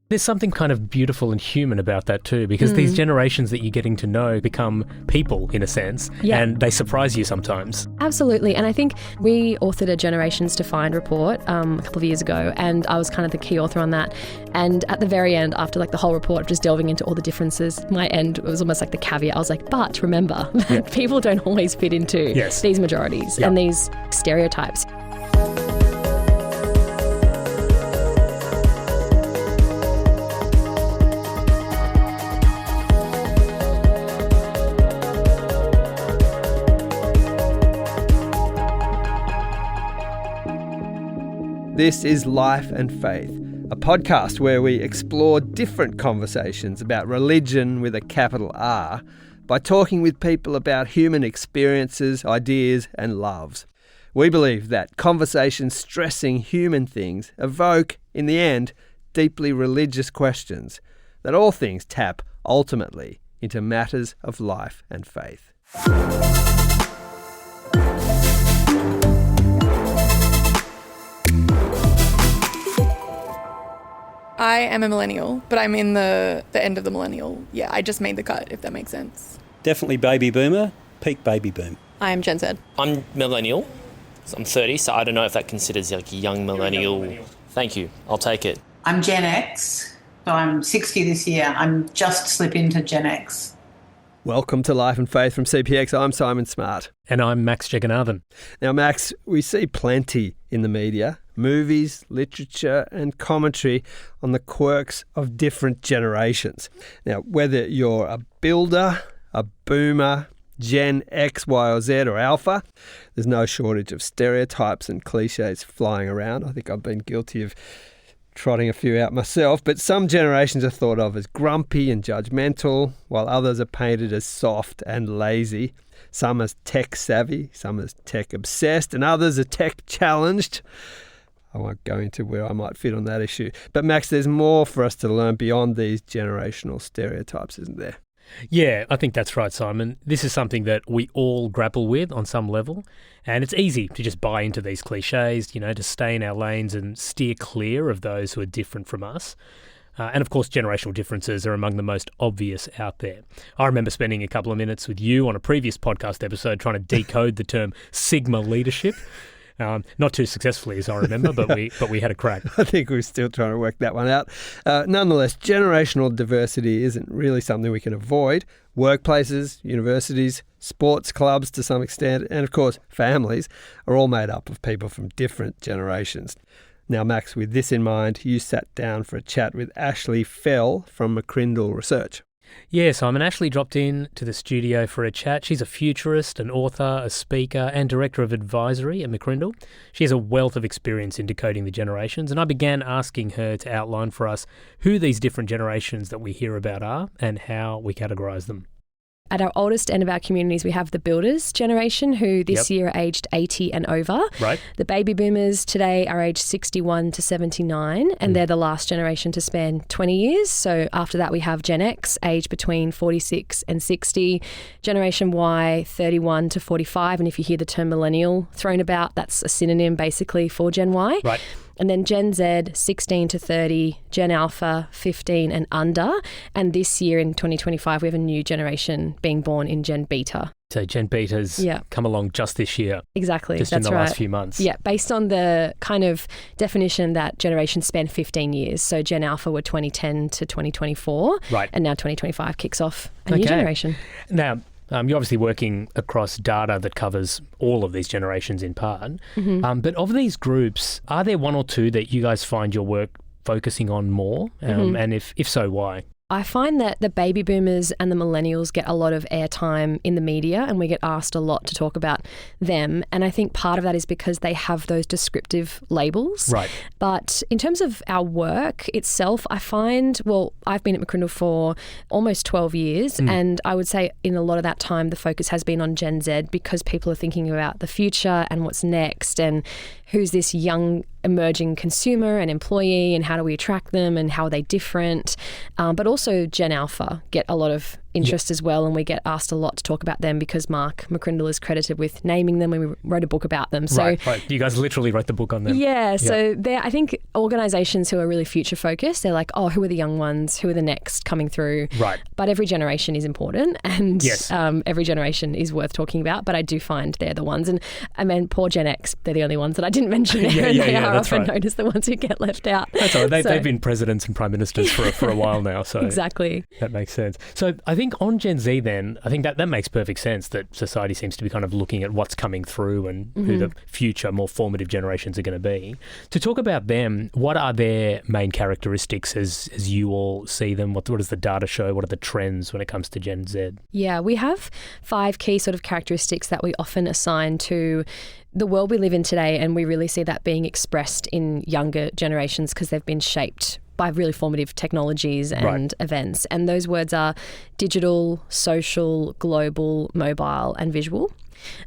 There's something kind of beautiful and human about that too, because these generations that you're getting to know become people in a sense, and they surprise you sometimes. Absolutely. And I think we authored a Generations Defined report a couple of years ago, and I was kind of the key author on that. And at the very end, after like the whole report, just delving into all the differences, my end was almost like the caveat. I was like, but remember, people don't always fit into these majorities and these stereotypes. This is Life and Faith, a podcast where we explore different conversations about religion with a capital R by talking with people about human experiences, ideas and loves. We believe that conversations stressing human things evoke, in the end, deeply religious questions, that all things tap, ultimately, into matters of life and faith. I am a millennial, but I'm in the end of the millennial. Yeah, I just made the cut, if that makes sense. Definitely baby boomer, peak baby boom. I am Gen Z. I'm millennial. I'm 30, so I don't know if that considers like a young millennial. Thank you. I'll take it. I'm Gen X, so I'm 60 this year. I'm just slip into Gen X. Welcome to Life and Faith from CPX. I'm Simon Smart. And I'm Max Jagannathan. Now, Max, we see plenty in the media, movies, literature and commentary on the quirks of different generations. Now, whether you're a builder, a boomer, Gen X, Y or Z or Alpha, there's no shortage of stereotypes and cliches flying around. I think I've been guilty of trotting a few out myself, but some generations are thought of as grumpy and judgmental, while others are painted as soft and lazy. Some as tech savvy, some as tech obsessed, and others are tech challenged. I won't go into where I might fit on that issue. But Max, there's more for us to learn beyond these generational stereotypes, isn't there? Yeah, I think that's right, Simon. This is something that we all grapple with on some level, and it's easy to just buy into these cliches, to stay in our lanes and steer clear of those who are different from us. And of course, generational differences are among the most obvious out there. I remember spending a couple of minutes with you on a previous podcast episode trying to decode the term Sigma leadership. Not too successfully, as I remember, but we had a crack. I think we're still trying to work that one out. Nonetheless, generational diversity isn't really something we can avoid. Workplaces, universities, sports clubs to some extent, and of course, families are all made up of people from different generations. Now, Max, with this in mind, you sat down for a chat with Ashley Fell from McCrindle Research. Yeah, Simon. Ashley dropped in to the studio for a chat. She's a futurist, an author, a speaker and director of advisory at McCrindle. She has a wealth of experience in decoding the generations, and I began asking her to outline for us who these different generations that we hear about are and how we categorise them. At our oldest end of our communities, we have the builders generation, who this year are aged 80 and over. Right. The baby boomers today are aged 61 to 79, and they're the last generation to span 20 years. So after that, we have Gen X, aged between 46 and 60. Generation Y, 31 to 45. And if you hear the term millennial thrown about, that's a synonym basically for Gen Y. Right. And then Gen Z, 16 to 30, Gen Alpha, 15 and under. And this year in 2025, we have a new generation being born in Gen Beta. So Gen Beta's come along just this year. Exactly. Just that's in the right. last few months. Yeah, based on the kind of definition that generations span 15 years. So Gen Alpha were 2010 to 2024. Right. And now 2025 kicks off a new generation. Now, you're obviously working across data that covers all of these generations in part. Mm-hmm. But of these groups, are there one or two that you guys find your work focusing on more? And if so, why? I find that the baby boomers and the millennials get a lot of airtime in the media, and we get asked a lot to talk about them. And I think part of that is because they have those descriptive labels. Right. But in terms of our work itself, I find, I've been at McCrindle for almost 12 years, and I would say in a lot of that time, the focus has been on Gen Z, because people are thinking about the future and what's next and who's this young emerging consumer and employee and how do we attract them and how are they different. But also Gen Alpha get a lot of interest as well, and we get asked a lot to talk about them because Mark McCrindle is credited with naming them when we wrote a book about them. So, right. You guys literally wrote the book on them. Yeah, so I think organisations who are really future focused, they're like, oh, who are the young ones? Who are the next coming through? Right. But every generation is important, and yes. Every generation is worth talking about. But I do find they're the ones, and I mean, poor Gen X, they're the only ones that I didn't mention there, and they are often known as the ones who get left out. That's all right. They've been presidents and prime ministers for a while now, so exactly. That makes sense. So I think on Gen Z then, I think that makes perfect sense that society seems to be kind of looking at what's coming through and who the future, more formative generations are going to be. To talk about them, what are their main characteristics as you all see them? What does the data show? What are the trends when it comes to Gen Z? Yeah, we have 5 key sort of characteristics that we often assign to the world we live in today, and we really see that being expressed in younger generations because they've been shaped by really formative technologies and events. And those words are digital, social, global, mobile, and visual.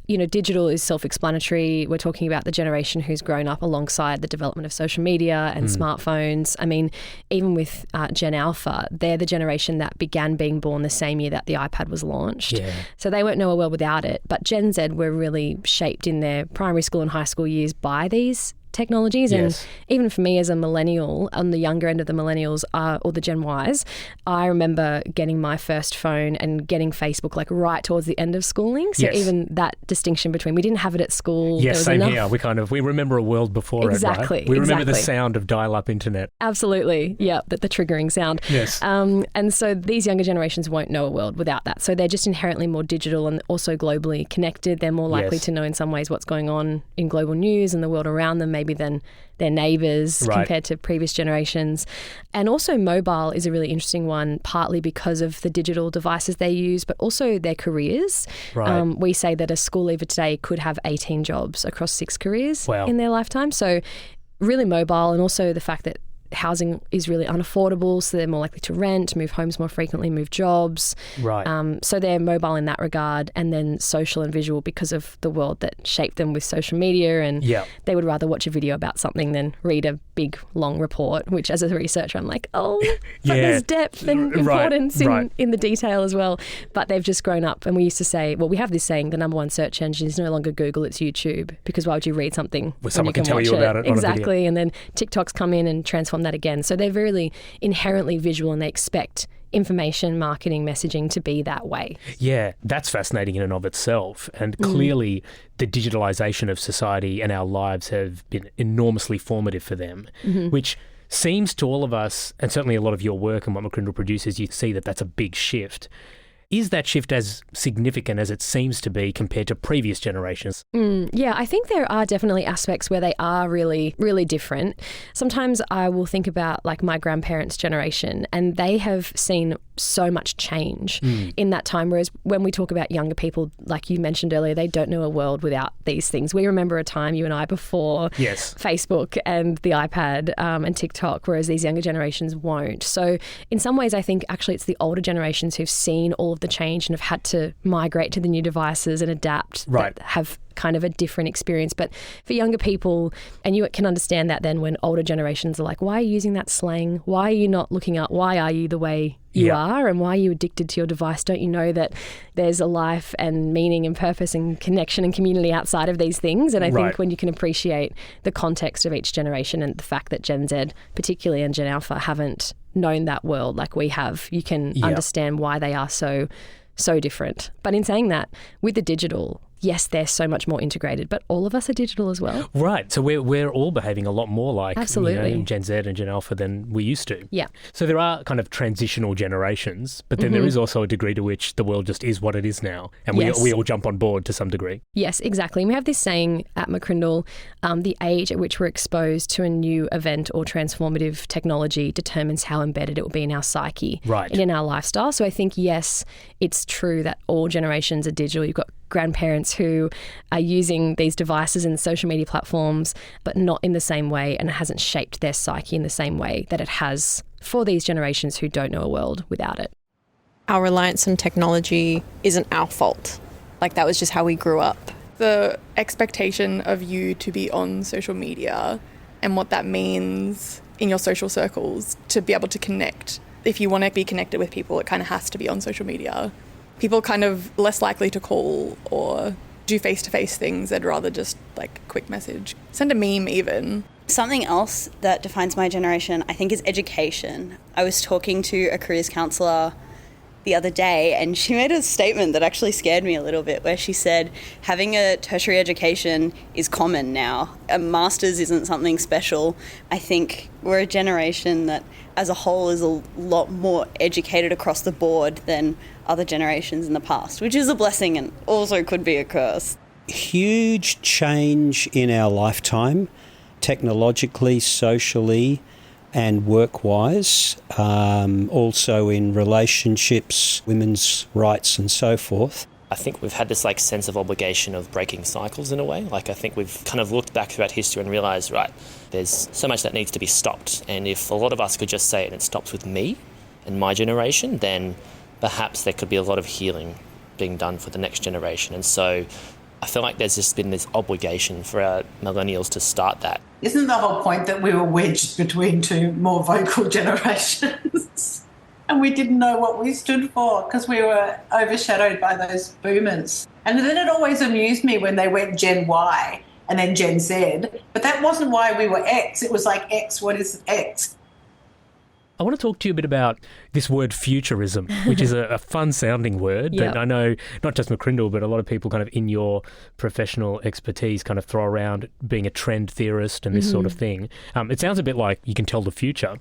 You know, digital is self-explanatory. We're talking about the generation who's grown up alongside the development of social media and smartphones. I mean, even with Gen Alpha, they're the generation that began being born the same year that the iPad was launched. Yeah. So they won't know a world without it. But Gen Z were really shaped in their primary school and high school years by these technologies. Yes. And even for me as a millennial, on the younger end of the millennials or the Gen Ys, I remember getting my first phone and getting Facebook like right towards the end of schooling. So even that distinction between, we didn't have it at school. Yes, same here. We remember a world before it, right? We remember the sound of dial-up internet. Absolutely. Yeah, the triggering sound. Yes. And so these younger generations won't know a world without that. So they're just inherently more digital and also globally connected. They're more likely to know in some ways what's going on in global news and the world around them, maybe than their neighbours compared to previous generations. And also mobile is a really interesting one, partly because of the digital devices they use, but also their careers. Right. We say that a school leaver today could have 18 jobs across 6 careers Wow. in their lifetime. So really mobile, and also the fact that housing is really unaffordable, so they're more likely to rent, move homes more frequently, move jobs. Right. So they're mobile in that regard, and then social and visual because of the world that shaped them with social media, and they would rather watch a video about something than read a big, long report, which as a researcher I'm like, but there's depth and importance in the detail as well. But they've just grown up, and we used to say, well, we have this saying, the number one search engine is no longer Google, it's YouTube, because why would you read something when someone can tell you about it on a video? Exactly, and then TikToks come in and transform that again. So they're really inherently visual, and they expect information, marketing, messaging to be that way. Yeah, that's fascinating in and of itself. And clearly the digitalisation of society and our lives have been enormously formative for them, which seems to all of us, and certainly a lot of your work and what McCrindle produces, you see that that's a big shift. Is that shift as significant as it seems to be compared to previous generations? Yeah, I think there are definitely aspects where they are really, really different. Sometimes I will think about like my grandparents' generation, and they have seen so much change in that time. Whereas when we talk about younger people, like you mentioned earlier, they don't know a world without these things. We remember a time, you and I, before Facebook and the iPad and TikTok, whereas these younger generations won't. So in some ways, I think actually it's the older generations who've seen all of the change and have had to migrate to the new devices and adapt that have kind of a different experience. But for younger people, and you can understand that then when older generations are like, why are you using that slang? Why are you not looking up? Why are you the way you are? And why are you addicted to your device? Don't you know that there's a life and meaning and purpose and connection and community outside of these things? And I think when you can appreciate the context of each generation and the fact that Gen Z, particularly, and Gen Alpha haven't known that world like we have, you can understand why they are so different. But in saying that, with the digital, yes, they're so much more integrated, but all of us are digital as well. Right. So we're all behaving a lot more like Absolutely. Gen Z and Gen Alpha than we used to. Yeah. So there are kind of transitional generations, but then there is also a degree to which the world just is what it is now. And we all jump on board to some degree. Yes, exactly. And we have this saying at McCrindle, the age at which we're exposed to a new event or transformative technology determines how embedded it will be in our psyche and in our lifestyle. So I think, yes, it's true that all generations are digital. You've got grandparents who are using these devices and social media platforms, but not in the same way, and it hasn't shaped their psyche in the same way that it has for these generations who don't know a world without it. Our reliance on technology isn't our fault. Like, that was just how we grew up. The expectation of you to be on social media and what that means in your social circles to be able to connect. If you want to be connected with people, it kind of has to be on social media. People kind of less likely to call or do face-to-face things. They'd rather just like quick message. Send a meme even. Something else that defines my generation, I think, is education. I was talking to a careers counsellor the other day, and she made a statement that actually scared me a little bit, where she said having a tertiary education is common now. A master's isn't something special. I think we're a generation that as a whole is a lot more educated across the board than other generations in the past, which is a blessing and also could be a curse. Huge change in our lifetime, technologically, socially, and work-wise, also in relationships, women's rights and so forth. I think we've had this like sense of obligation of breaking cycles in a way. Like I think we've kind of looked back throughout history and realised, right, there's so much that needs to be stopped. And if a lot of us could just say it and it stops with me and my generation, then perhaps there could be a lot of healing being done for the next generation. And so I feel like there's just been this obligation for our millennials to start that. Isn't the whole point that we were wedged between two more vocal generations and we didn't know what we stood for because we were overshadowed by those boomers? And then it always amused me when they went Gen Y and then Gen Z, but that wasn't why we were X. It was like X, what is X? I want to talk to you a bit about this word futurism, which is a fun-sounding word, but I know not just McCrindle, but a lot of people kind of in your professional expertise kind of throw around being a trend theorist and this sort of thing. It sounds a bit like you can tell the future,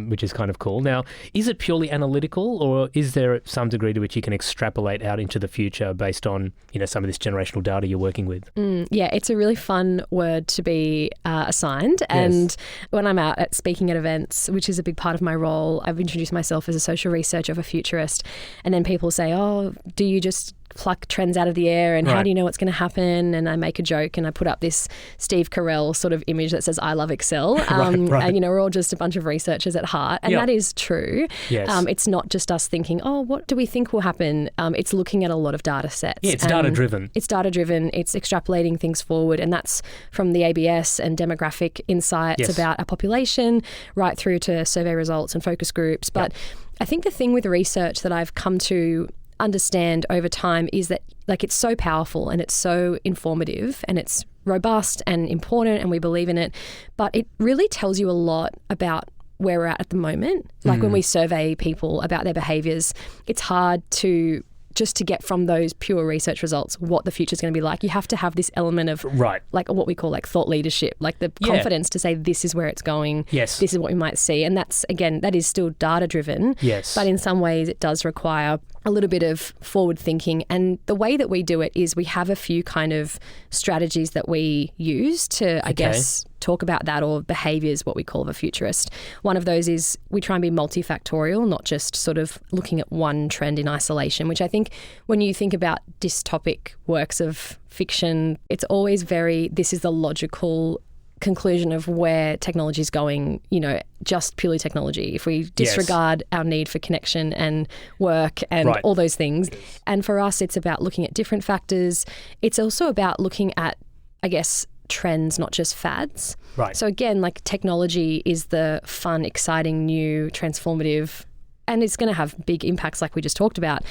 which is kind of cool. Now, is it purely analytical, or is there some degree to which you can extrapolate out into the future based on, you know, some of this generational data you're working with? Yeah, it's a really fun word to be assigned. And when I'm out at speaking at events, which is a big part of my role, I've introduced myself as a social researcher of a futurist, and then people say, oh, do you just pluck trends out of the air and how do you know what's going to happen? And I make a joke and I put up this Steve Carell sort of image that says I love Excel. And you know, we're all just a bunch of researchers at heart, and that is true. It's not just us thinking, oh, what do we think will happen? It's looking at a lot of data sets. It's data driven. It's data driven. It's extrapolating things forward, and that's from the ABS and demographic insights about a population right through to survey results and focus groups. But I think the thing with research that I've come to understand over time is that like it's so powerful and it's so informative and it's robust and important and we believe in it, but it really tells you a lot about where we're at the moment. Like when we survey people about their behaviours, it's hard to just to get from those pure research results what the future is going to be like. You have to have this element of like what we call like thought leadership, like the confidence to say this is where it's going, this is what we might see. And that's, again, that is still data driven, but in some ways it does require a little bit of forward thinking. And the way that we do it is we have a few kind of strategies that we use to, I guess, talk about that, or behaviours, what we call of a futurist. One of those is we try and be multifactorial, not just sort of looking at one trend in isolation, which I think when you think about dystopic works of fiction, it's always very, this is the logical conclusion of where technology is going, you know, just purely technology. If we disregard our need for connection and work and all those things. And for us, it's about looking at different factors. It's also about looking at, I guess, trends, not just fads. So again, like technology is the fun, exciting, new, transformative, and it's going to have big impacts like we just talked about.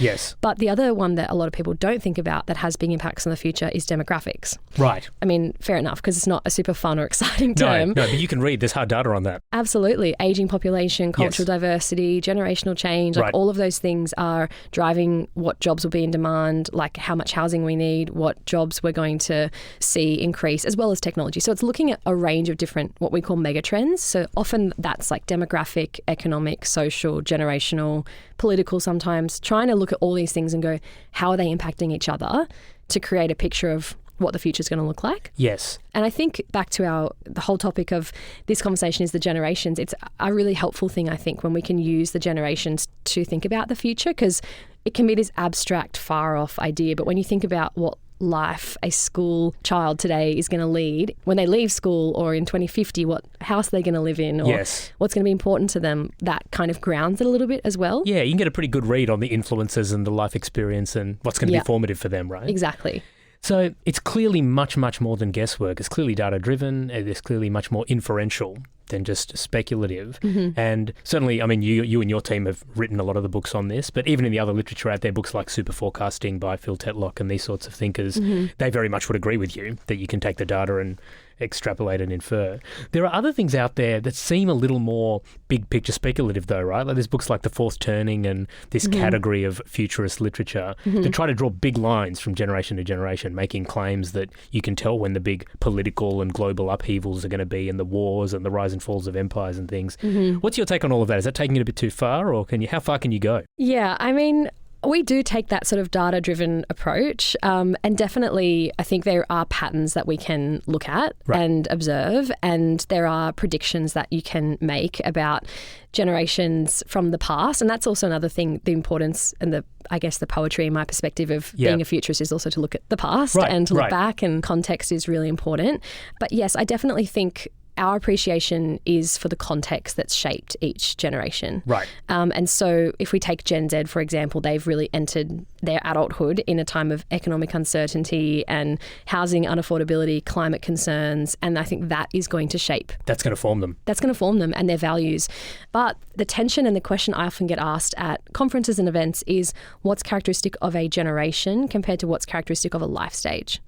But the other one that a lot of people don't think about that has big impacts in the future is demographics. I mean, fair enough, because it's not a super fun or exciting term. No, but you can read, there's hard data on that. Absolutely. Aging population, cultural diversity, generational change, like all of those things are driving what jobs will be in demand, like how much housing we need, what jobs we're going to see increase, as well as technology. So it's looking at a range of different, what we call mega trends. So often that's like demographic, economic, social, generational, political sometimes, trying to look at all these things and go, how are they impacting each other to create a picture of what the future is going to look like. And I think back to the whole topic of this conversation is the generations. It's a really helpful thing, I think, when we can use the generations to think about the future, because it can be this abstract, far off idea. But when you think about what life a school child today is going to lead when they leave school, or in 2050, what house they're going to live in, or what's going to be important to them, that kind of grounds it a little bit as well. You can get a pretty good read on the influences and the life experience and what's going to be formative for them, right? Exactly. So it's clearly much, much more than guesswork. It's clearly data-driven. It's clearly much more inferential. than just speculative. And certainly, I mean, you and your team have written a lot of the books on this, but even in the other literature out there, books like Super Forecasting by Phil Tetlock and these sorts of thinkers, they very much would agree with you that you can take the data and extrapolate and infer. There are other things out there that seem a little more big picture speculative though, right? Like there's books like The Fourth Turning and this category of futurist literature that try to draw big lines from generation to generation, making claims that you can tell when the big political and global upheavals are going to be and the wars and the rise and falls of empires and things. What's your take on all of that? Is that taking it a bit too far, or how far can you go? Yeah, I mean, we do take that sort of data-driven approach, and definitely I think there are patterns that we can look at and observe, and there are predictions that you can make about generations from the past. And that's also another thing, the importance and the poetry in my perspective of being a futurist is also to look at the past and to look back, and context is really important. But yes, I definitely think our appreciation is for the context that's shaped each generation. Right. And so if we take Gen Z, for example, they've really entered their adulthood in a time of economic uncertainty and housing unaffordability, climate concerns, and I think that is going to shape. That's going to form them. That's going to form them and their values. But the tension and the question I often get asked at conferences and events is what's characteristic of a generation compared to what's characteristic of a life stage?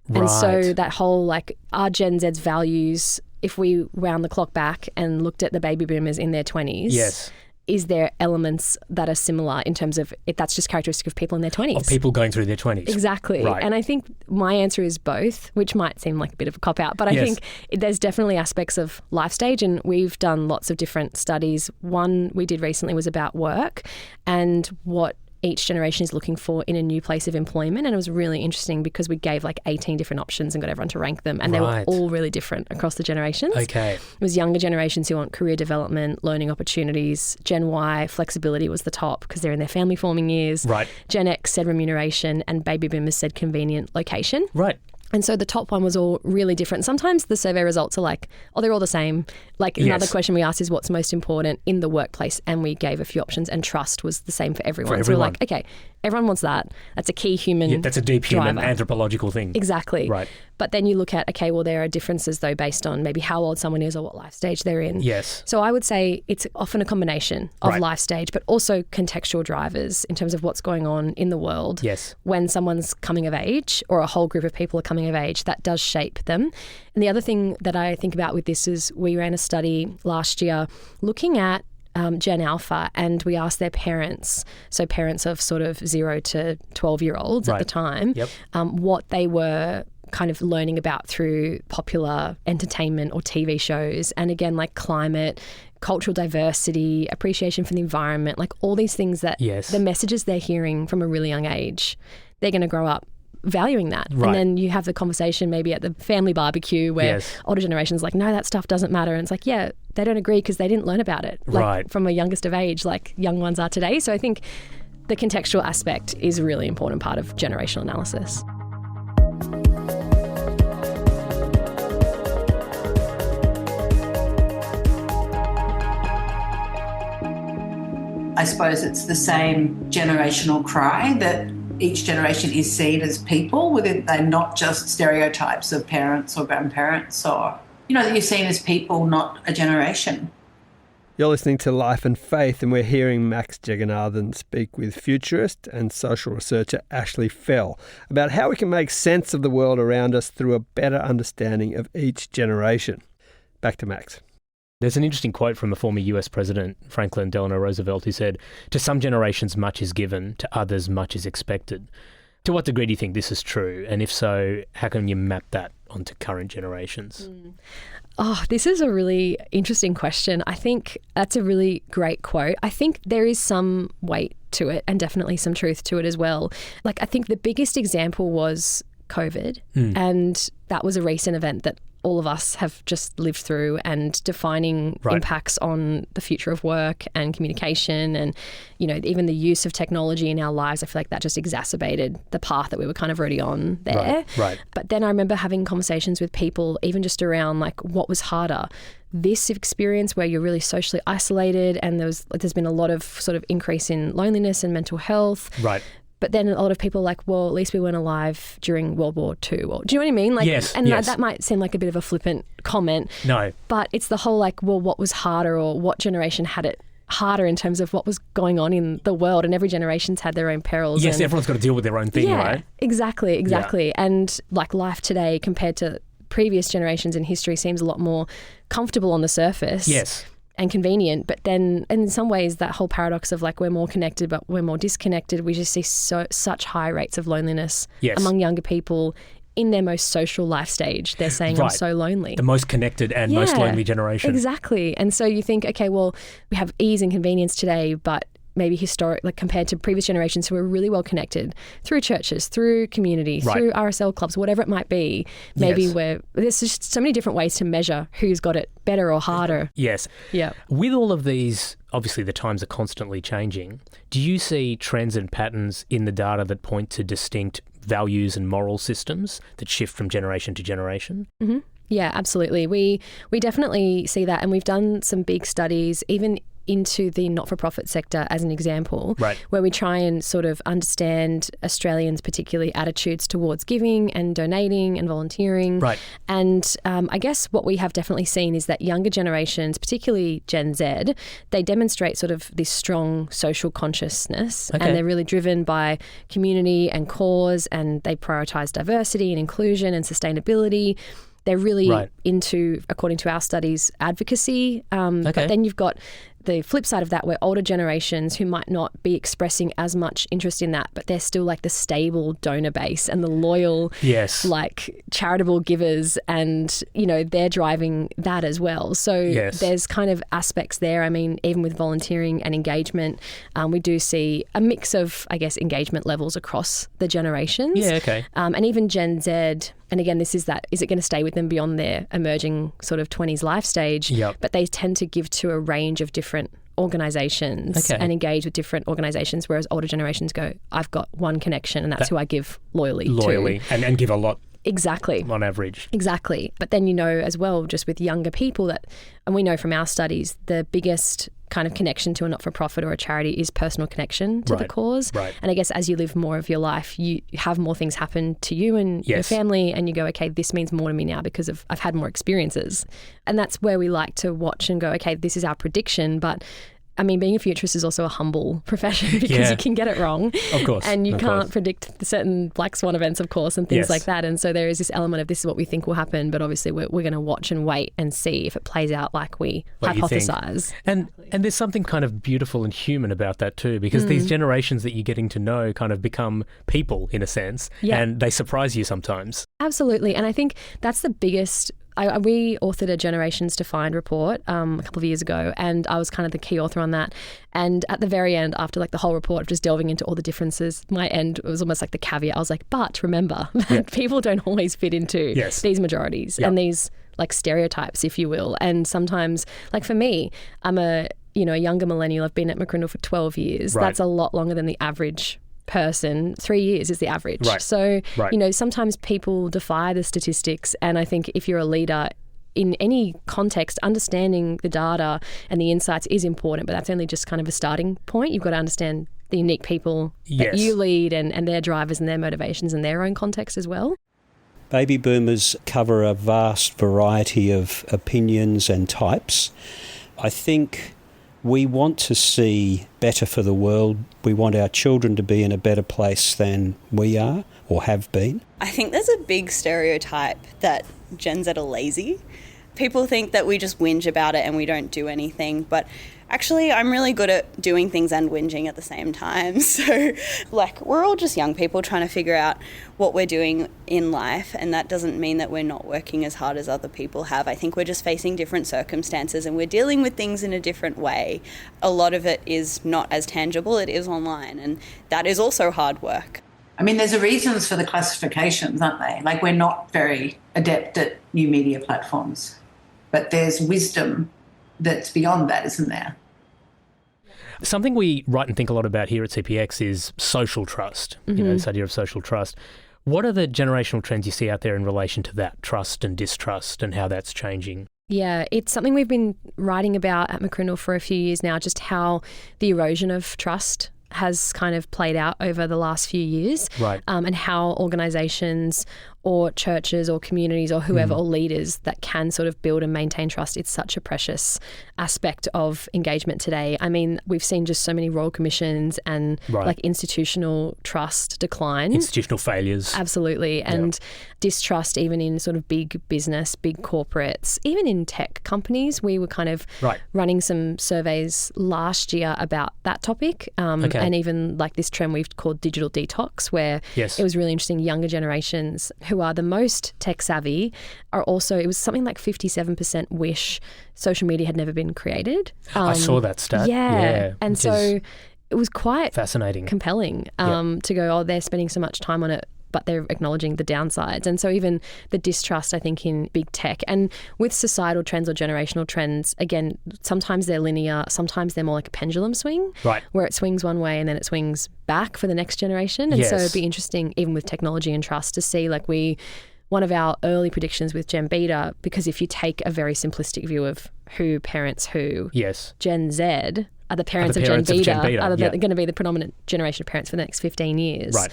Right. And so that whole, like, are Gen Z's values, if we round the clock back and looked at the baby boomers in their 20s, is there elements that are similar in terms of if that's just characteristic of people in their 20s? Of people going through their 20s. Exactly. Right. And I think my answer is both, which might seem like a bit of a cop-out, but I think there's definitely aspects of life stage, and we've done lots of different studies. One we did recently was about work and what each generation is looking for in a new place of employment. And it was really interesting because we gave like 18 different options and got everyone to rank them, and they were all really different across the generations. Okay. It was younger generations who want career development, learning opportunities. Gen Y, flexibility was the top because they're in their family forming years. Right. Gen X said remuneration, and baby boomers said convenient location. Right. And so the top one was all really different. Sometimes the survey results are like, oh, they're all the same. Like another question we asked is what's most important in the workplace? And we gave a few options, and trust was the same for everyone. So we're like, okay, everyone wants that. That's a key human that's a deep human driver. Anthropological thing. Exactly. Right. But then you look at, okay, well, there are differences though based on maybe how old someone is or what life stage they're in. Yes. So I would say it's often a combination of life stage, but also contextual drivers in terms of what's going on in the world. Yes. When someone's coming of age or a whole group of people are coming of age, that does shape them. And the other thing that I think about with this is we ran a study last year looking at Gen Alpha, and we asked their parents, so parents of sort of 0 to 12-year-olds at the time, what they were kind of learning about through popular entertainment or TV shows. And again, like climate, cultural diversity, appreciation for the environment, like all these things that the messages they're hearing from a really young age, they're going to grow up valuing that. Right. And then you have the conversation maybe at the family barbecue where older generations like, no, that stuff doesn't matter. And it's like, yeah, they don't agree because they didn't learn about it like from a youngest of age, like young ones are today. So I think the contextual aspect is a really important part of generational analysis. I suppose it's the same generational cry that each generation is seen as people within, they're not just stereotypes of parents or grandparents, or, that you're seen as people, not a generation. You're listening to Life and Faith, and we're hearing Max Jagannathan speak with futurist and social researcher Ashley Fell about how we can make sense of the world around us through a better understanding of each generation. Back to Max. There's an interesting quote from a former US President, Franklin Delano Roosevelt, who said, "To some generations much is given, to others much is expected." To what degree do you think this is true? And if so, how can you map that onto current generations? Oh, this is a really interesting question. I think that's a really great quote. I think there is some weight to it and definitely some truth to it as well. Like, I think the biggest example was COVID, and that was a recent event that all of us have just lived through, and defining impacts on the future of work and communication and, even the use of technology in our lives. I feel like that just exacerbated the path that we were kind of already on there. Right. But then I remember having conversations with people even just around like what was harder. This experience where you're really socially isolated and there's been a lot of sort of increase in loneliness and mental health. Right. But then a lot of people are like, well, at least we weren't alive during World War II. Or, do you know what I mean? Like, yes, and yes. that might seem like a bit of a flippant comment. No. But it's the whole like, well, what was harder, or what generation had it harder in terms of what was going on in the world, and every generation's had their own perils. Yes, and everyone's got to deal with their own thing, yeah, right? Exactly. Yeah. And like life today compared to previous generations in history seems a lot more comfortable on the surface. Yes. And convenient, but then in some ways that whole paradox of like we're more connected but we're more disconnected, we just see such high rates of loneliness among younger people in their most social life stage. They're saying, I'm so lonely. The most connected and most lonely generation. Exactly. And so you think, okay, well, we have ease and convenience today, but maybe historic, like compared to previous generations who are really well connected through churches, through community, through RSL clubs, whatever it might be. Maybe there's just so many different ways to measure who's got it better or harder. Yes. Yeah. With all of these, obviously the times are constantly changing. Do you see trends and patterns in the data that point to distinct values and moral systems that shift from generation to generation? Mm-hmm. Yeah, absolutely. We definitely see that, and we've done some big studies, even into the not-for-profit sector as an example, where we try and sort of understand Australians' particularly attitudes towards giving and donating and volunteering. Right. And I guess what we have definitely seen is that younger generations, particularly Gen Z, they demonstrate sort of this strong social consciousness, and they're really driven by community and cause, and they prioritise diversity and inclusion and sustainability. They're really into, according to our studies, advocacy. But then you've got the flip side of that, where older generations who might not be expressing as much interest in that, but they're still like the stable donor base and the loyal, like charitable givers, and, you know, they're driving that as well. So there's kind of aspects there. I mean, even with volunteering and engagement, we do see a mix of, I guess, engagement levels across the generations. Yeah, okay. And even Gen Z, and again, this is that, is it going to stay with them beyond their emerging sort of 20s life stage? Yep. But they tend to give to a range of different organisations and engage with different organisations, whereas older generations go, I've got one connection and that's who I give loyally to. And give a lot. Exactly. On average. Exactly. But then, you know, as well, just with younger people that, and we know from our studies, the biggest kind of connection to a not-for-profit or a charity is personal connection to the cause. Right. And I guess as you live more of your life, you have more things happen to you and your family, and you go, okay, this means more to me now because I've had more experiences. And that's where we like to watch and go, okay, this is our prediction, but I mean, being a futurist is also a humble profession because you can get it wrong. Of course. And you can't predict certain black swan events, of course, and things like that. And so there is this element of this is what we think will happen, but obviously we're going to watch and wait and see if it plays out like we hypothesize. And there's something kind of beautiful and human about that too, because these generations that you're getting to know kind of become people in a sense, and they surprise you sometimes. Absolutely. And I think that's the biggest... we authored a Generations Defined report a couple of years ago, and I was kind of the key author on that. And at the very end, after like the whole report, just delving into all the differences, my end was almost like the caveat. I was like, but remember that people don't always fit into these majorities and these like stereotypes, if you will. And sometimes, like for me, I'm a younger millennial. I've been at McCrindle for 12 years. That's a lot longer than the average person. 3 years is the average. So, you know, sometimes people defy the statistics. And I think if you're a leader in any context, understanding the data and the insights is important, but that's only just kind of a starting point. You've got to understand the unique people that you lead and their drivers and their motivations and their own context as well. Baby boomers cover a vast variety of opinions and types. I think we want to see better for the world. We want our children to be in a better place than we are or have been. I think there's a big stereotype that Gen Z are lazy. People think that we just whinge about it and we don't do anything, but actually I'm really good at doing things and whinging at the same time. So, like, we're all just young people trying to figure out what we're doing in life, and that doesn't mean that we're not working as hard as other people have. I think we're just facing different circumstances and we're dealing with things in a different way. A lot of it is not as tangible, it is online, and that is also hard work. I mean, there's a reasons for the classifications, aren't they? Like, we're not very adept at new media platforms, but there's wisdom that's beyond that, isn't there? Something we write and think a lot about here at CPX is social trust, you know, this idea of social trust. What are the generational trends you see out there in relation to that trust and distrust and how that's changing? Yeah, it's something we've been writing about at McCrindle for a few years now, just how the erosion of trust has kind of played out over the last few years, Right. And how organisations or churches or communities or whoever or leaders that can sort of build and maintain trust. It's such a precious aspect of engagement today. I mean, we've seen just so many royal commissions and like institutional trust decline. Institutional failures. Absolutely. And distrust even in sort of big business, big corporates, even in tech companies. We were kind of running some surveys last year about that topic. And even like this trend we've called digital detox, where it was really interesting. Younger generations who are the most tech savvy are also, it was something like 57% wish social media had never been created. I saw that stat. Yeah. And so it was quite fascinating, compelling to go, they're spending so much time on it, but they're acknowledging the downsides. And so even the distrust, I think, in big tech and with societal trends or generational trends, again, sometimes they're linear, sometimes they're more like a pendulum swing, where it swings one way and then it swings back for the next generation. And so it'd be interesting, even with technology and trust, to see like one of our early predictions with Gen Beta, because if you take a very simplistic view of who parents who, Gen Z are the parents of Gen Beta, are going to be the predominant generation of parents for the next 15 years. Right.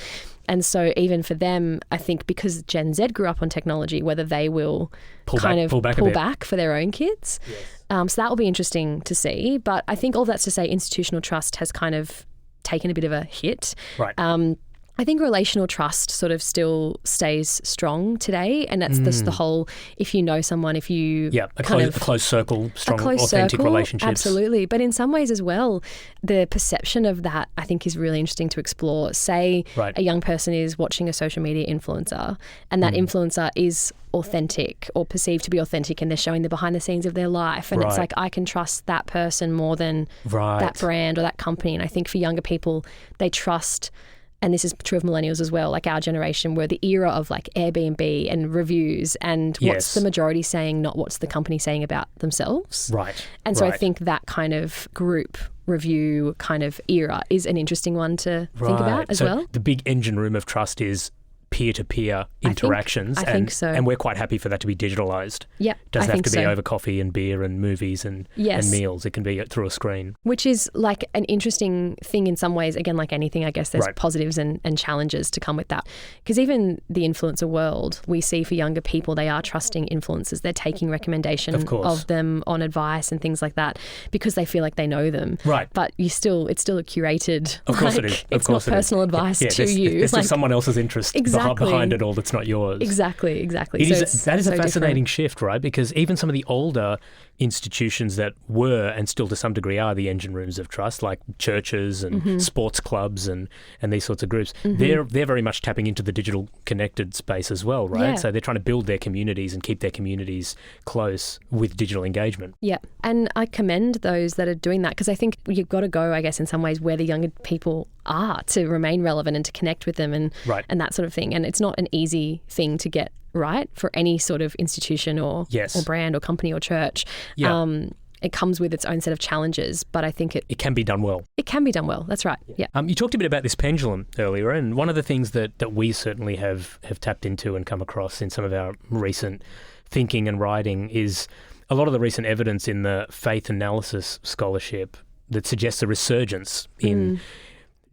And so even for them, I think because Gen Z grew up on technology, whether they will pull back for their own kids. So that will be interesting to see. But I think all that's to say institutional trust has kind of taken a bit of a hit. Right. I think relational trust sort of still stays strong today, and that's the whole, if you know someone, if you a close circle, strong, authentic relationships. Absolutely. But in some ways as well, the perception of that I think is really interesting to explore. Say a young person is watching a social media influencer and that influencer is authentic or perceived to be authentic and they're showing the behind the scenes of their life, and it's like, I can trust that person more than that brand or that company. And I think for younger people, they trust, and this is true of millennials as well, like our generation, were the era of like Airbnb and reviews and what's the majority saying, not what's the company saying about themselves. Right. And so I think that kind of group review kind of era is an interesting one to think about as well. The big engine room of trust is peer-to-peer interactions. I think so. And we're quite happy for that to be digitalised. Yeah, doesn't have to be over coffee and beer and movies and meals. It can be through a screen. Which is like an interesting thing in some ways. Again, like anything, I guess there's positives and challenges to come with that. Because even the influencer world, we see for younger people, they are trusting influencers. They're taking recommendation of them on advice and things like that because they feel like they know them. Right. But it's still a curated. Of course it is. It's not personal advice to you. There's like someone else's interest behind it all that's not yours. Exactly. That is a fascinating shift, right? Because even some of the older institutions that were and still to some degree are the engine rooms of trust, like churches and sports clubs and these sorts of groups, they're very much tapping into the digital connected space as well, right? Yeah. So they're trying to build their communities and keep their communities close with digital engagement. Yeah. And I commend those that are doing that, because I think you've got to go, I guess, in some ways where the younger people are to remain relevant and to connect with them and that sort of thing. And it's not an easy thing to get right for any sort of institution or brand or company or church. It comes with its own set of challenges, but I think it can be done well. It can be done well. That's right. Yeah. You talked a bit about this pendulum earlier, and one of the things that we certainly have tapped into and come across in some of our recent thinking and writing is a lot of the recent evidence in the faith analysis scholarship that suggests a resurgence in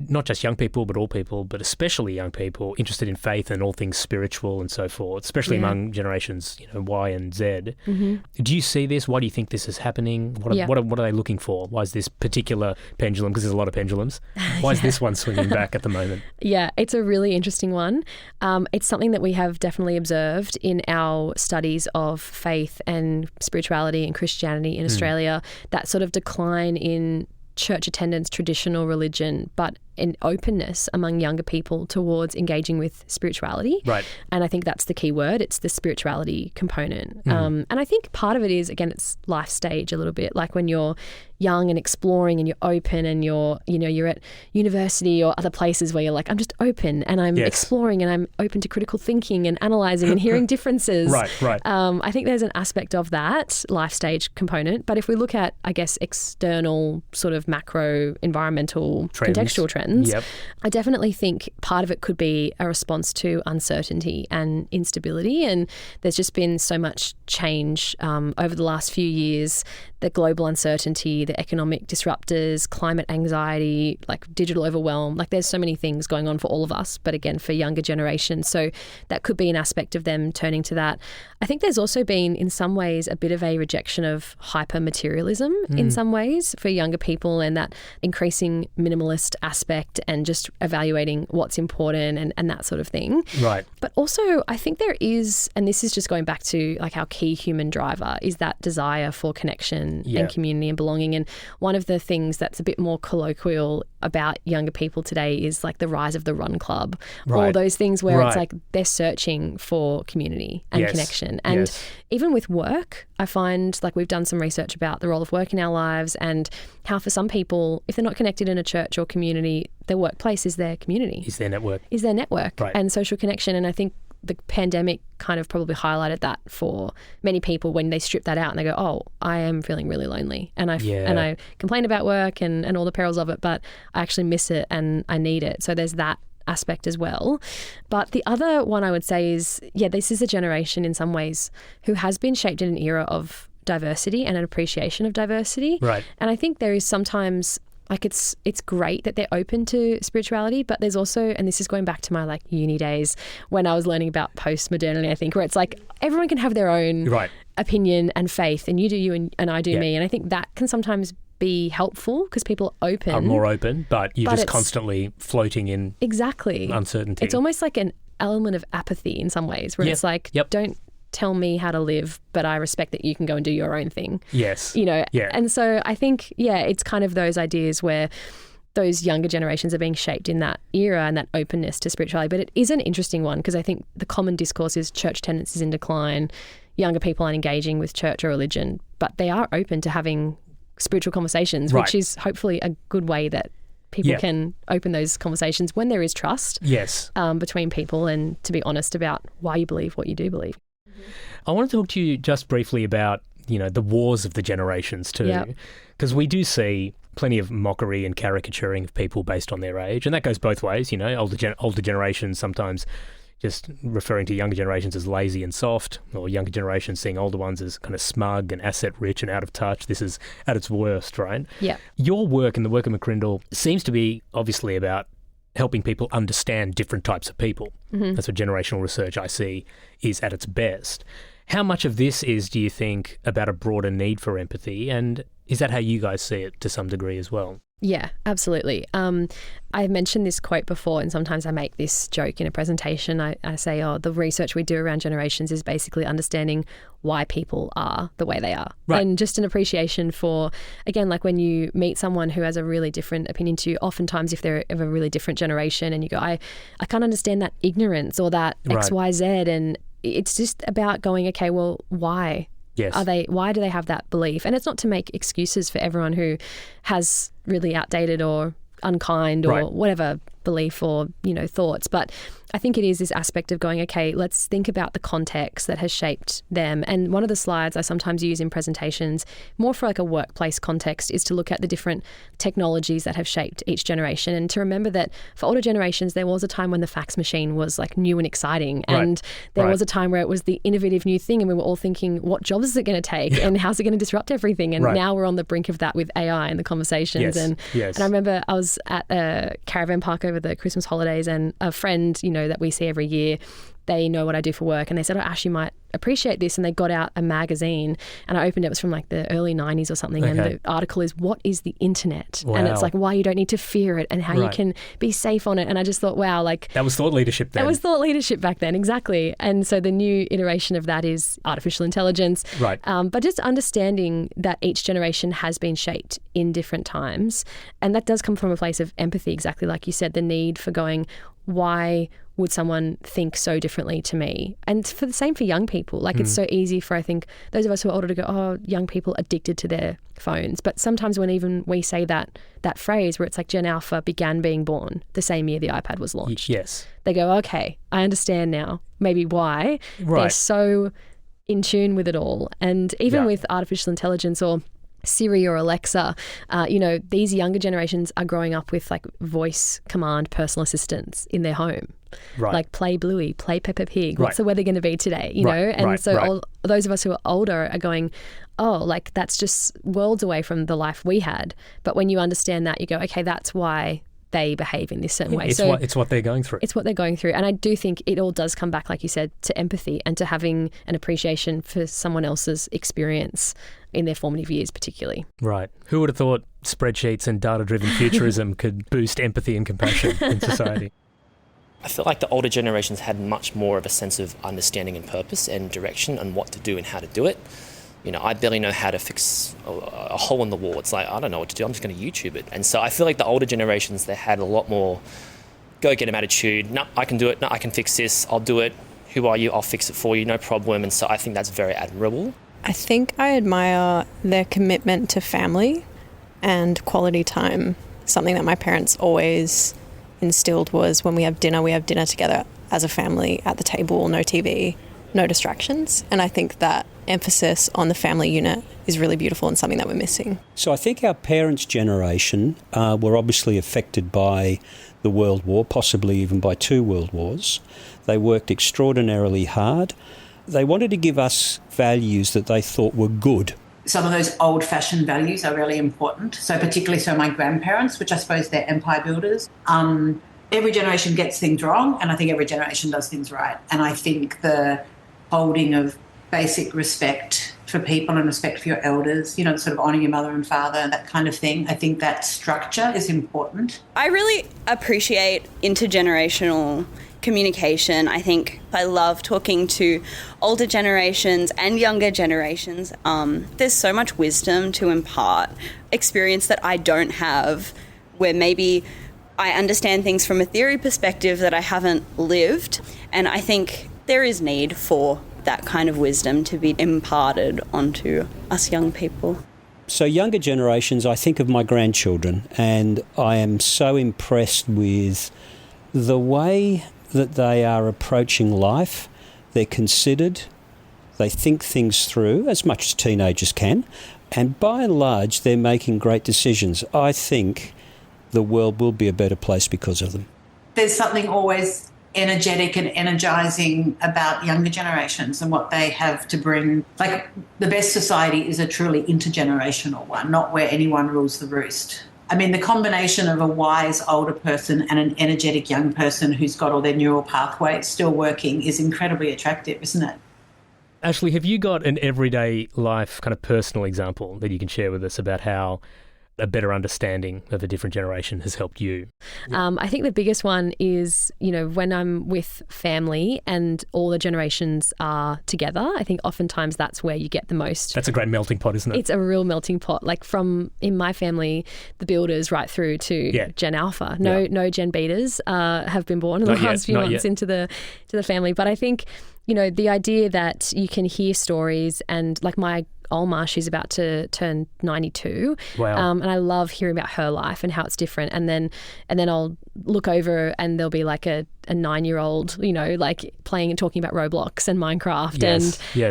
not just young people, but all people, but especially young people interested in faith and all things spiritual and so forth, especially among generations, Y and Z. Do you see this? Why do you think this is happening? What are they looking for? Why is this particular pendulum, because there's a lot of pendulums, why is this one swinging back at the moment? Yeah, it's a really interesting one. It's something that we have definitely observed in our studies of faith and spirituality and Christianity in Australia, that sort of decline in church attendance, traditional religion, but an openness among younger people towards engaging with spirituality. Right. And I think that's the key word. It's the spirituality component. And I think part of it is, again, it's life stage a little bit. Like when you're young and exploring and you're open and you're at university or other places where you're like, I'm just open and I'm exploring and I'm open to critical thinking and analysing and hearing differences. Right. I think there's an aspect of that life stage component. But if we look at, I guess, external sort of macro environmental contextual trends, trends. Yep. I definitely think part of it could be a response to uncertainty and instability. And there's just been so much change over the last few years. The global uncertainty, the economic disruptors, climate anxiety, like digital overwhelm. Like there's so many things going on for all of us, but again, for younger generations. So that could be an aspect of them turning to that. I think there's also been, in some ways, a bit of a rejection of hyper-materialism in some ways for younger people, and that increasing minimalist aspect and just evaluating what's important and that sort of thing. Right. But also, I think there is, and this is just going back to like our key human driver, is that desire for connection and community and belonging. And one of the things that's a bit more colloquial about younger people today is like the rise of the run club, or those things where it's like they're searching for community and connection. And even with work, I find like we've done some research about the role of work in our lives and how for some people, if they're not connected in a church or community, their workplace is their community. Is their network. Right. And social connection. And I think the pandemic kind of probably highlighted that for many people when they strip that out and they go, oh, I am feeling really lonely. And I complain about work and all the perils of it, but I actually miss it and I need it. So there's that aspect as well. But the other one I would say is, this is a generation in some ways who has been shaped in an era of diversity and an appreciation of diversity. Right. And I think there is sometimes like it's great that they're open to spirituality, but there's also, and this is going back to my like uni days when I was learning about post-modernity, I think, where it's like everyone can have their own opinion and faith, and you do you and I do me. And I think that can sometimes be helpful because people are more open, but you're just constantly floating in uncertainty. It's almost like an element of apathy in some ways, where it's like, don't tell me how to live, but I respect that you can go and do your own thing. Yes. And so I think, it's kind of those ideas where those younger generations are being shaped in that era and that openness to spirituality. But it is an interesting one because I think the common discourse is church attendance is in decline, younger people aren't engaging with church or religion, but they are open to having spiritual conversations, which is hopefully a good way that people can open those conversations when there is trust between people and to be honest about why you believe what you do believe. I want to talk to you just briefly about, the wars of the generations too, because we do see plenty of mockery and caricaturing of people based on their age, and that goes both ways. Older generations sometimes just referring to younger generations as lazy and soft, or younger generations seeing older ones as kind of smug and asset-rich and out of touch. This is at its worst, right? Yeah. Your work and the work of McCrindle seems to be obviously about helping people understand different types of people. Mm-hmm. That's what generational research I see is at its best. How much of this is, do you think, about a broader need for empathy? And is that how you guys see it to some degree as well? Yeah, absolutely. I mentioned this quote before, and sometimes I make this joke in a presentation. I say, the research we do around generations is basically understanding why people are the way they are. Right. And just an appreciation for, again, like when you meet someone who has a really different opinion to you, oftentimes if they're of a really different generation and you go, I can't understand that ignorance or that X, Y, Z. And it's just about going, okay, well, why? Yes. Why do they have that belief? And it's not to make excuses for everyone who has really outdated or unkind or whatever belief or, thoughts. But I think it is this aspect of going, okay, let's think about the context that has shaped them. And one of the slides I sometimes use in presentations, more for like a workplace context, is to look at the different technologies that have shaped each generation. And to remember that for older generations, there was a time when the fax machine was like new and exciting. And there was a time where it was the innovative new thing. And we were all thinking, what jobs is it going to take? And how's it going to disrupt everything? And now we're on the brink of that with AI and the conversations. And I remember I was at a caravan park over the Christmas holidays, and a friend, that we see every year, they know what I do for work, and they said, Ash, you might appreciate this. And they got out a magazine, and I opened it. It was from like the early 90s or something. Okay. And the article is, what is the internet? Wow. And it's like why you don't need to fear it and how you can be safe on it. And I just thought, wow, like that was thought leadership then. That was thought leadership back then, exactly. And so the new iteration of that is artificial intelligence. Right. But just understanding that each generation has been shaped in different times. And that does come from a place of empathy, exactly like you said, the need for going, why would someone think so differently to me? And for the same for young people, like it's so easy for, I think, those of us who are older to go, oh, young people addicted to their phones. But sometimes when even we say that phrase where it's like Gen Alpha began being born the same year the iPad was launched. Yes. They go, okay, I understand now maybe why they're so in tune with it all. And even with artificial intelligence or Siri or Alexa, these younger generations are growing up with like voice command personal assistants in their home. Right. Like play Bluey, play Peppa Pig. Right. What's the weather going to be today? You Right, know? And right, so right. all those of us who are older are going, oh, like that's just worlds away from the life we had. But when you understand that, you go, okay, that's why they behave in this certain way. It's what they're going through. It's what they're going through. And I do think it all does come back, like you said, to empathy and to having an appreciation for someone else's experience in their formative years particularly. Right. Who would have thought spreadsheets and data-driven futurism could boost empathy and compassion in society? I feel like the older generations had much more of a sense of understanding and purpose and direction on what to do and how to do it. You know, I barely know how to fix a hole in the wall. It's like, I don't know what to do. I'm just going to YouTube it. And so I feel like the older generations, they had a lot more go-get-em attitude. No, I can do it. No, I can fix this. I'll do it. Who are you? I'll fix it for you. No problem. And so I think that's very admirable. I think I admire their commitment to family and quality time. Something that my parents always instilled was when we have dinner together as a family at the table, no TV, no distractions. And I think that emphasis on the family unit is really beautiful and something that we're missing. So I think our parents' generation were obviously affected by the World War, possibly even by 2 World Wars. They worked extraordinarily hard. They wanted to give us values that they thought were good. Some of those old-fashioned values are really important. So particularly my grandparents, which I suppose they're empire builders. Every generation gets things wrong, and I think every generation does things right. And I think the holding of basic respect for people and respect for your elders, you know, sort of honouring your mother and father, that kind of thing, I think that structure is important. I really appreciate intergenerational communication. I think I love talking to older generations and younger generations. There's so much wisdom to impart, experience that I don't have, where maybe I understand things from a theory perspective that I haven't lived. And I think there is need for that kind of wisdom to be imparted onto us young people. So younger generations, I think of my grandchildren, and I am so impressed with the way that they are approaching life. They're considered, they think things through as much as teenagers can, and by and large they're making great decisions. I think the world will be a better place because of them. There's something always energetic and energising about younger generations and what they have to bring. Like, the best society is a truly intergenerational one, not where anyone rules the roost. I mean, the combination of a wise older person and an energetic young person who's got all their neural pathways still working is incredibly attractive, isn't it? Ashley, have you got an everyday life kind of personal example that you can share with us about how a better understanding of a different generation has helped you? I think the biggest one is, you know, when I'm with family and all the generations are together, I think oftentimes that's where you get the most. That's a great melting pot, isn't it? It's a real melting pot. Like from, in my family, the builders right through to Gen Alpha. No Gen Betas have been born in the last few months into the family. But I think, you know, the idea that you can hear stories, and like my Olma, she's about to turn 92. Wow. And I love hearing about her life and how it's different. And then I'll look over and there'll be like a 9-year-old, you know, like playing and talking about Roblox and Minecraft.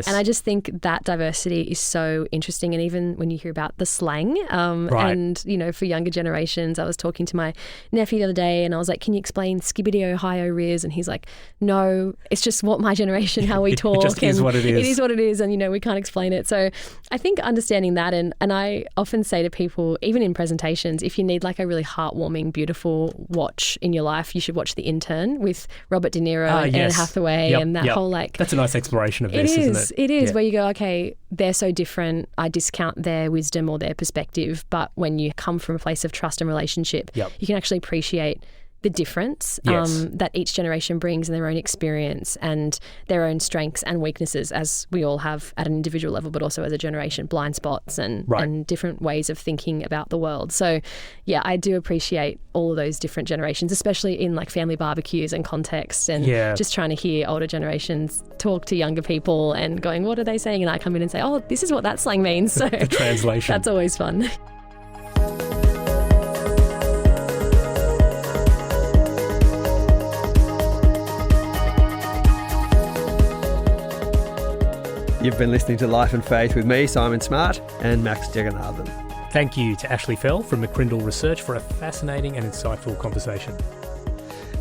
And I just think that diversity is so interesting. And even when you hear about the slang, and, you know, for younger generations, I was talking to my nephew the other day and I was like, can you explain skibbity ohio riz? And he's like, no, it's just what my generation, how we talk. It just is what it is. It is what it is. And, you know, we can't explain it. So I think understanding that, and I often say to people, even in presentations, if you need like a really heartwarming, beautiful watch in your life, you should watch The Intern with Robert De Niro and Anne Hathaway and that whole like... That's a nice exploration of this, isn't it? It is, where you go, okay, they're so different, I discount their wisdom or their perspective, but when you come from a place of trust and relationship, you can actually appreciate the difference that each generation brings in their own experience and their own strengths and weaknesses, as we all have at an individual level, but also as a generation, blind spots and different ways of thinking about the world. So yeah, I do appreciate all of those different generations, especially in like family barbecues and contexts, and just trying to hear older generations talk to younger people and going, what are they saying? And I come in and say, oh, this is what that slang means. So the translation. That's always fun. You've been listening to Life and Faith with me, Simon Smart, and Max Jagannathan. Thank you to Ashley Fell from McCrindle Research for a fascinating and insightful conversation.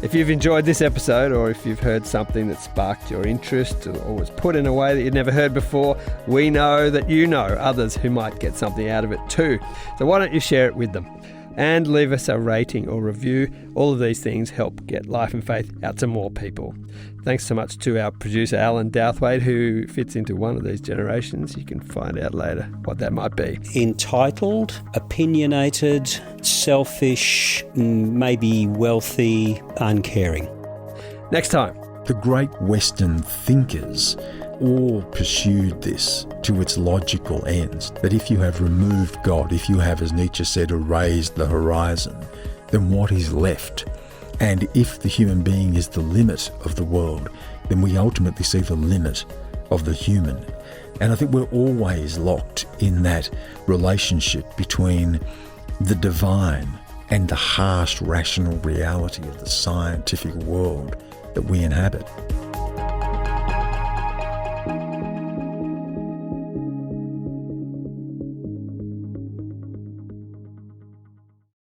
If you've enjoyed this episode, or if you've heard something that sparked your interest or was put in a way that you'd never heard before, we know that you know others who might get something out of it too. So why don't you share it with them? And leave us a rating or review. All of these things help get Life and Faith out to more people. Thanks so much to our producer, Alan Douthwaite, who fits into one of these generations. You can find out later what that might be. Entitled, opinionated, selfish, maybe wealthy, uncaring. Next time. The great Western thinkers all pursued this to its logical ends, that if you have removed God, if you have, as Nietzsche said, erased the horizon, then what is left? And if the human being is the limit of the world, then we ultimately see the limit of the human. And I think we're always locked in that relationship between the divine and the harsh rational reality of the scientific world that we inhabit.